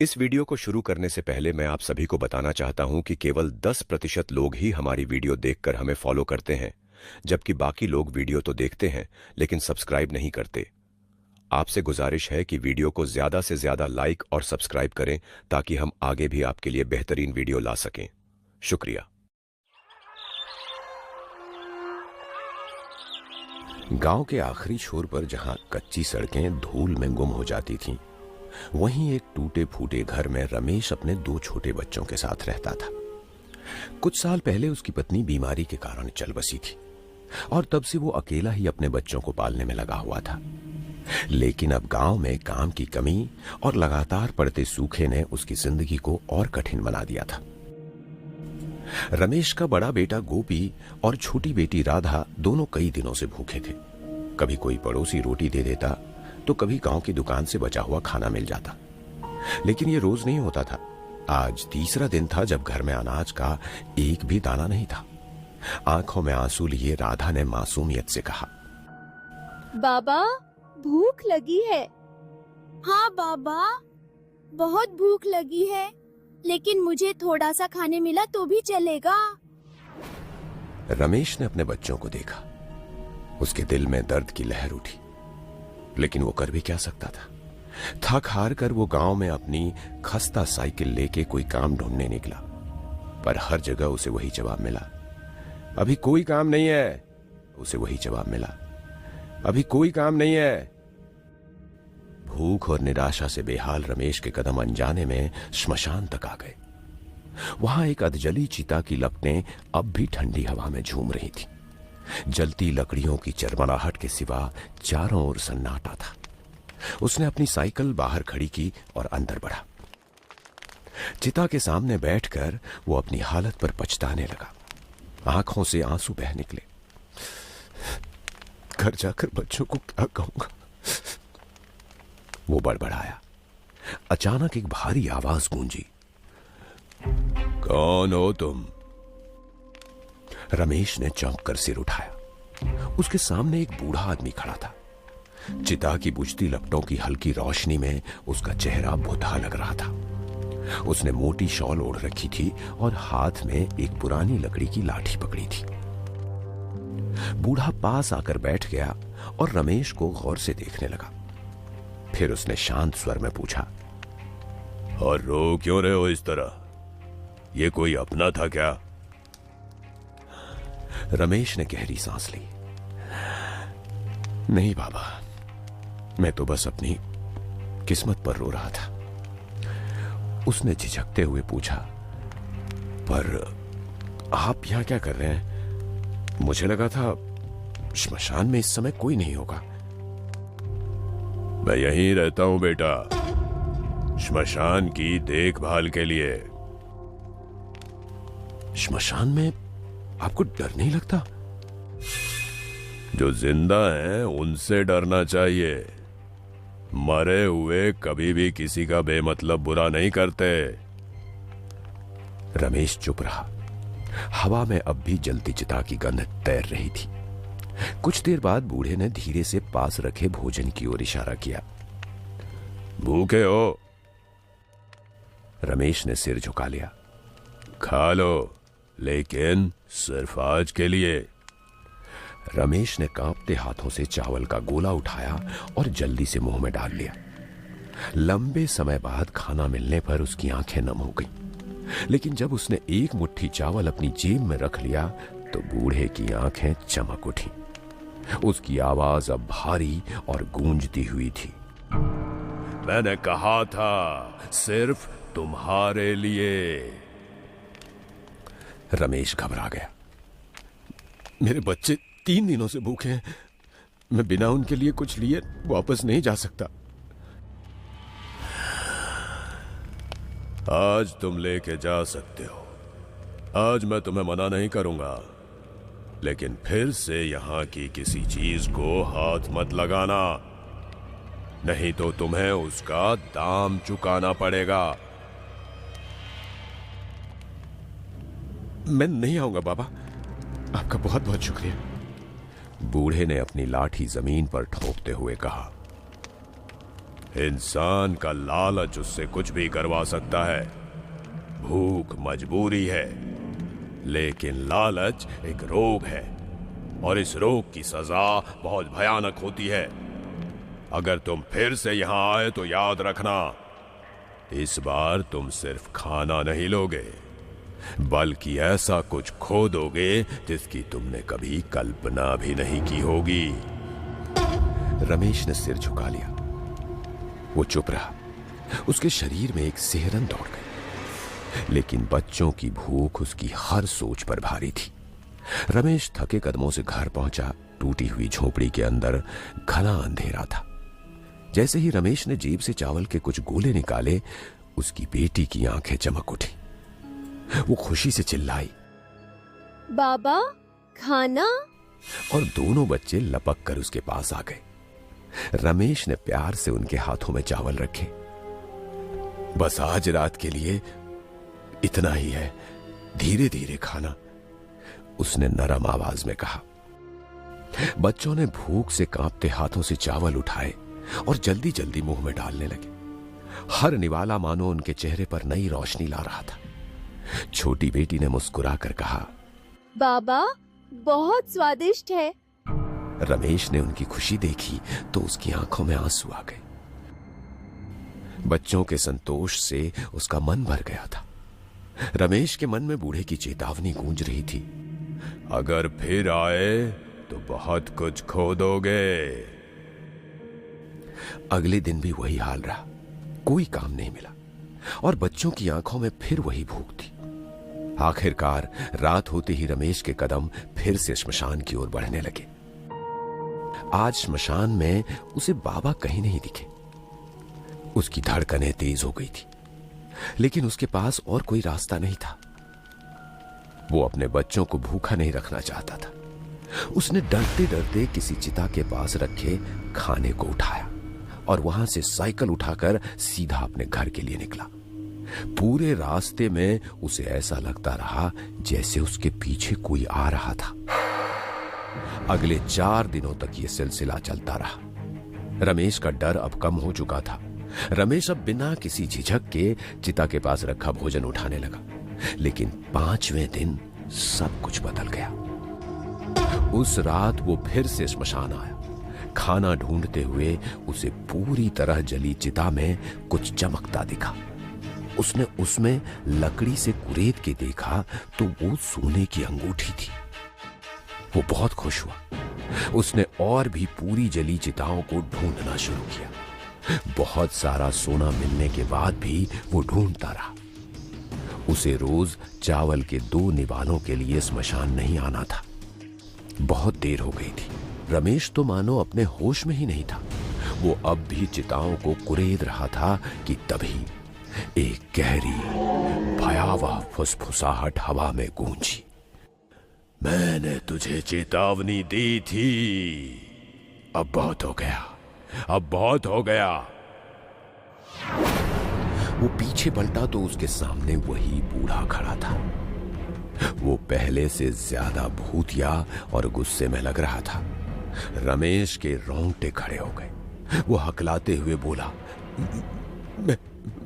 इस वीडियो को शुरू करने से पहले मैं आप सभी को बताना चाहता हूं कि केवल 10% लोग ही हमारी वीडियो देखकर हमें फॉलो करते हैं, जबकि बाकी लोग वीडियो तो देखते हैं लेकिन सब्सक्राइब नहीं करते। आपसे गुजारिश है कि वीडियो को ज्यादा से ज्यादा लाइक और सब्सक्राइब करें ताकि हम आगे भी आपके लिए बेहतरीन वीडियो ला सकें। शुक्रिया। गांव के आखिरी छोर पर जहां कच्ची सड़कें धूल में गुम हो जाती थीं, वहीं एक टूटे फूटे घर में रमेश अपने 2 छोटे बच्चों के साथ रहता था। कुछ साल पहले उसकी पत्नी बीमारी के कारण चल बसी थी और तब से वो अकेला ही अपने बच्चों को पालने में लगा हुआ था। लेकिन अब गांव में काम की कमी और लगातार पड़ते सूखे ने उसकी जिंदगी को और कठिन बना दिया था। रमेश का बड़ा बेटा गोपी और छोटी बेटी राधा दोनों कई दिनों से भूखे थे। कभी कोई पड़ोसी रोटी दे देता तो कभी गांव की दुकान से बचा हुआ खाना मिल जाता, लेकिन ये रोज नहीं होता था। आज तीसरा दिन था जब घर में अनाज का एक भी दाना नहीं था। आंखों में आंसू लिए राधा ने मासूमियत से कहा, बाबा, भूख लगी है। हाँ बाबा, बहुत भूख लगी है, लेकिन मुझे थोड़ा सा खाने मिला तो भी चलेगा। रमेश ने अपने बच्चों को देखा। उसके दिल में दर्द की लहर उठी, लेकिन वो कर भी क्या सकता था। थक हार कर वो गांव में अपनी खस्ता साइकिल लेके कोई काम ढूंढने निकला, पर हर जगह उसे वही जवाब मिला, अभी कोई काम नहीं है। उसे वही जवाब मिला, अभी कोई काम नहीं है। भूख और निराशा से बेहाल रमेश के कदम अनजाने में श्मशान तक आ गए। वहां एक अधजली चिता की लपटें अब भी ठंडी हवा में झूम रही थी। जलती लकड़ियों की चरमराहट के सिवा चारों ओर सन्नाटा था। उसने अपनी साइकिल बाहर खड़ी की और अंदर बढ़ा। चिता के सामने बैठकर वो अपनी हालत पर पछताने लगा। आंखों से आंसू बह निकले। घर जाकर बच्चों को क्या कहूंगा, वो बड़बड़ाया। अचानक एक भारी आवाज गूंजी, कौन हो तुम? रमेश ने चौंक कर सिर उठाया। उसके सामने एक बूढ़ा आदमी खड़ा था। चिता की बुझती लपटों की हल्की रोशनी में उसका चेहरा भुतहा लग रहा था। उसने मोटी शॉल ओढ़ रखी थी और हाथ में एक पुरानी लकड़ी की लाठी पकड़ी थी। बूढ़ा पास आकर बैठ गया और रमेश को गौर से देखने लगा। फिर उसने शांत स्वर में पूछा, और रो क्यों रहे हो इस तरह? ये कोई अपना था क्या? रमेश ने गहरी सांस ली। नहीं बाबा, मैं तो बस अपनी किस्मत पर रो रहा था। उसने झिझकते हुए पूछा, पर आप यहां क्या कर रहे हैं? मुझे लगा था श्मशान में इस समय कोई नहीं होगा। मैं यहीं रहता हूं बेटा, श्मशान की देखभाल के लिए। श्मशान में आपको डर नहीं लगता? जो जिंदा हैं उनसे डरना चाहिए। मरे हुए कभी भी किसी का बेमतलब बुरा नहीं करते। रमेश चुप रहा। हवा में अब भी जलती चिता की गंध तैर रही थी। कुछ देर बाद बूढ़े ने धीरे से पास रखे भोजन की ओर इशारा किया। भूखे हो? रमेश ने सिर झुका लिया। खा लो, लेकिन सिर्फ आज के लिए। रमेश ने कांपते हाथों से चावल का गोला उठाया और जल्दी से मुंह में डाल लिया। लंबे समय बाद खाना मिलने पर उसकी आंखें नम हो गईं, लेकिन जब उसने एक मुट्ठी चावल अपनी जेब में रख लिया तो बूढ़े की आंखें चमक उठी। उसकी आवाज अब भारी और गूंजती हुई थी। मैंने कहा था सिर्फ तुम्हारे लिए। रमेश घबरा गया। मेरे बच्चे 3 दिनों से भूखे हैं। मैं बिना उनके लिए कुछ लिए वापस नहीं जा सकता। आज तुम लेके जा सकते हो। आज मैं तुम्हें मना नहीं करूंगा, लेकिन फिर से यहां की किसी चीज को हाथ मत लगाना, नहीं तो तुम्हें उसका दाम चुकाना पड़ेगा। मैं नहीं आऊंगा बाबा, आपका बहुत बहुत शुक्रिया। बूढ़े ने अपनी लाठी जमीन पर ठोकते हुए कहा। इंसान का लालच उससे कुछ भी करवा सकता है। भूख मजबूरी है, लेकिन लालच एक रोग है और इस रोग की सजा बहुत भयानक होती है। अगर तुम फिर से यहां आए तो याद रखना, इस बार तुम सिर्फ खाना नहीं लोगे, बल्कि ऐसा कुछ खो दोगे जिसकी तुमने कभी कल्पना भी नहीं की होगी। रमेश ने सिर झुका लिया। वो चुप रहा। उसके शरीर में एक सिहरन दौड़ गई, लेकिन बच्चों की भूख उसकी हर सोच पर भारी थी। रमेश थके कदमों से घर पहुंचा। टूटी हुई झोपड़ी के अंदर घना अंधेरा था। जैसे ही रमेश ने जेब से चावल के कुछ गोले निकाले, उसकी बेटी की आंखें चमक उठी। वो खुशी से चिल्लाई, बाबा खाना। और दोनों बच्चे लपक कर उसके पास आ गए। रमेश ने प्यार से उनके हाथों में चावल रखे। बस आज रात के लिए इतना ही है, धीरे धीरे खाना, उसने नरम आवाज में कहा। बच्चों ने भूख से कांपते हाथों से चावल उठाए और जल्दी जल्दी मुंह में डालने लगे। हर निवाला मानो उनके चेहरे पर नई रोशनी ला रहा था। छोटी बेटी ने मुस्कुराकर कहा, बाबा बहुत स्वादिष्ट है। रमेश ने उनकी खुशी देखी तो उसकी आंखों में आंसू आ गए। बच्चों के संतोष से उसका मन भर गया था। रमेश के मन में बूढ़े की चेतावनी गूंज रही थी, अगर फिर आए तो बहुत कुछ खो दोगे। अगले दिन भी वही हाल रहा। कोई काम नहीं मिला और बच्चों की आंखों में फिर वही भूख थी। आखिरकार रात होते ही रमेश के कदम फिर से श्मशान की ओर बढ़ने लगे। आज श्मशान में उसे बाबा कहीं नहीं दिखे। उसकी धड़कनें तेज हो गई थी, लेकिन उसके पास और कोई रास्ता नहीं था। वो अपने बच्चों को भूखा नहीं रखना चाहता था। उसने डरते डरते किसी चिता के पास रखे खाने को उठाया और वहां से साइकिल उठाकर सीधा अपने घर के लिए निकला। पूरे रास्ते में उसे ऐसा लगता रहा जैसे उसके पीछे कोई आ रहा था। अगले 4 दिनों तक यह सिलसिला चलता रहा। रमेश का डर अब कम हो चुका था। रमेश अब बिना किसी झिझक के चिता के पास रखा भोजन उठाने लगा। लेकिन 5वें दिन सब कुछ बदल गया। उस रात वो फिर से श्मशान आया। खाना ढूंढते हुए उसे पूरी तरह जली चिता में कुछ चमकता दिखा। उसने उसमें लकड़ी से कुरेद के देखा तो वो सोने की अंगूठी थी। वो बहुत खुश हुआ। उसने और भी पूरी जली चिताओं को ढूंढना शुरू किया। बहुत सारा सोना मिलने के बाद भी वो ढूंढता रहा। उसे रोज चावल के 2 निवालों के लिए श्मशान नहीं आना था। बहुत देर हो गई थी। रमेश तो मानो अपने होश में ही नहीं था। वो अब भी चिताओं को कुरेद रहा था कि तभी एक गहरी भयावह फुसफुसाहट हवा में गूंजी। मैंने तुझे चेतावनी दी थी, अब बहुत हो गया, अब बहुत हो गया। वो पीछे पलटा तो उसके सामने वही बूढ़ा खड़ा था। वो पहले से ज्यादा भूतिया और गुस्से में लग रहा था। रमेश के रोंगटे खड़े हो गए। वो हकलाते हुए बोला,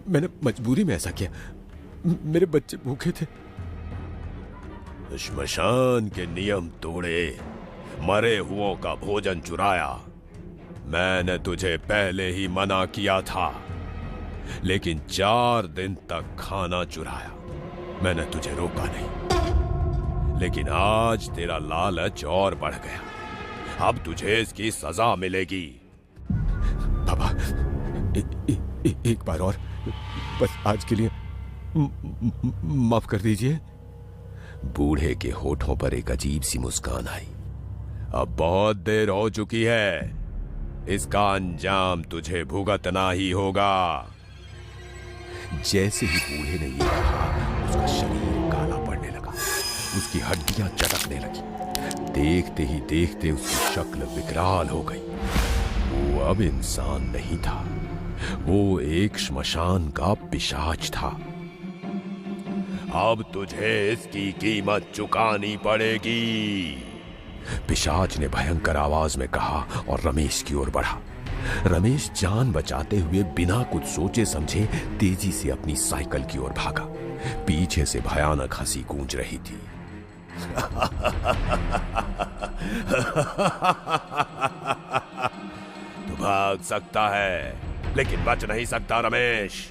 मैंने मजबूरी में ऐसा किया, मेरे बच्चे भूखे थे। श्मशान के नियम तोड़े, मरे हुओं का भोजन चुराया। मैंने तुझे पहले ही मना किया था, लेकिन 4 दिन तक खाना चुराया। मैंने तुझे रोका नहीं, लेकिन आज तेरा लालच और बढ़ गया। अब तुझे इसकी सजा मिलेगी। बाबा, एक बार और, बस आज के लिए माफ कर दीजिए। बूढ़े के होठों पर एक अजीब सी मुस्कान आई। अब बहुत देर हो चुकी है, इसका अंजाम तुझे भुगतना ही होगा। जैसे ही बूढ़े ने ये कहा, उसका शरीर काला पड़ने लगा। उसकी हड्डियां चटकने लगी। देखते ही देखते उसकी शक्ल विकराल हो गई। वो अब इंसान नहीं था, वो एक श्मशान का पिशाच था। अब तुझे इसकी कीमत चुकानी पड़ेगी, पिशाच ने भयंकर आवाज में कहा और रमेश की ओर बढ़ा। रमेश जान बचाते हुए बिना कुछ सोचे समझे तेजी से अपनी साइकिल की ओर भागा। पीछे से भयानक हंसी गूंज रही थी। तू भाग सकता है लेकिन बच नहीं सकता रमेश।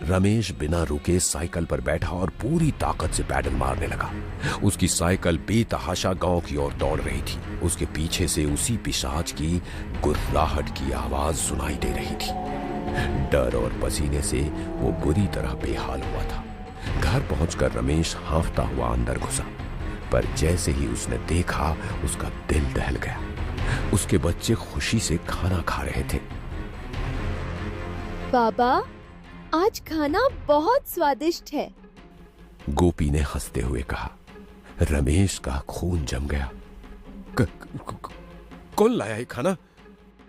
रमेश बिना रुके साइकिल पर बैठा और पूरी ताकत से पैडल मारने लगा। उसकी साइकिल बेतहाशा गांव की ओर दौड़ रही थी। उसके पीछे से उसी पिशाच की गुर्राहट की आवाज सुनाई दे रही थी। डर और पसीने से वो बुरी तरह बेहाल हुआ था। घर पहुंचकर रमेश हांफता हुआ अंदर घुसा, पर जैसे ही उसने देखा उसका दिल दहल गया। उसके बच्चे खुशी से खाना खा रहे थे। बाबा, आज खाना बहुत स्वादिष्ट है। गोपी ने हंसते हुए कहा। रमेश का खून जम गया। कौन लाया है खाना?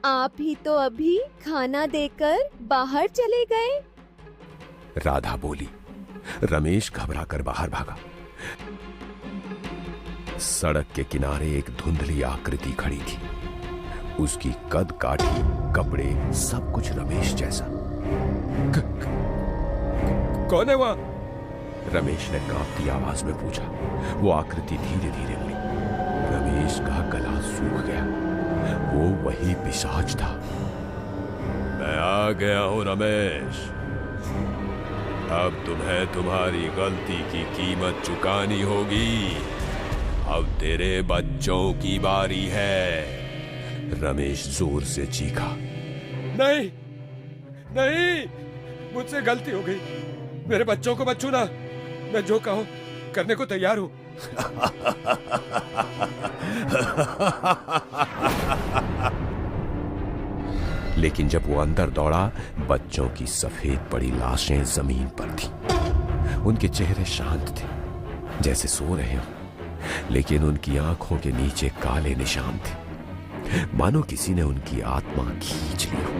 आप ही तो अभी खाना देकर बाहर चले गए। राधा बोली। रमेश घबरा कर बाहर भागा। सड़क के किनारे एक धुंधली आकृति खड़ी थी। उसकी कद काठी, कपड़े, सब कुछ रमेश जैसा। कौन है वहां? रमेश ने कांपती आवाज में पूछा। वो आकृति धीरे धीरे मुड़ी। रमेश का गला सूख गया। वो वही पिशाच था। मैं आ गया हूं रमेश। अब तुम्हें तुम्हारी गलती की कीमत चुकानी होगी। अब तेरे बच्चों की बारी है। रमेश जोर से चीखा। नहीं नहीं, मुझसे गलती हो गई। मेरे बच्चों को मत छूना। मैं जो कहो करने को तैयार हूं। लेकिन जब वो अंदर दौड़ा, बच्चों की सफेद पड़ी लाशें जमीन पर थीं। उनके चेहरे शांत थे, जैसे सो रहे हों, लेकिन उनकी आंखों के नीचे काले निशान थे, मानो किसी ने उनकी आत्मा खींच ली हो।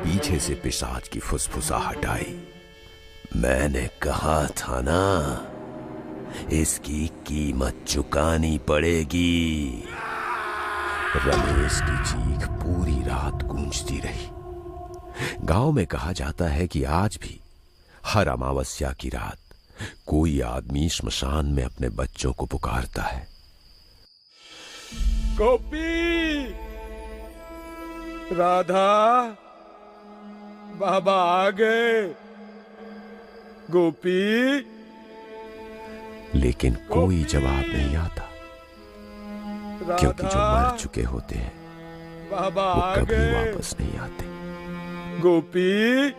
पीछे से पिशाच की फुसफुसाहट आई। मैंने कहा था ना, इसकी कीमत चुकानी पड़ेगी। रमेश की चीख पूरी रात गूंजती रही। गांव में कहा जाता है कि आज भी हर अमावस्या की रात कोई आदमी श्मशान में अपने बच्चों को पुकारता है। गोपी, राधा, बाबा आ गए। गोपी। लेकिन कोई जवाब नहीं आता, क्योंकि जो मर चुके होते हैं वो कभी वापस नहीं आते। गोपी।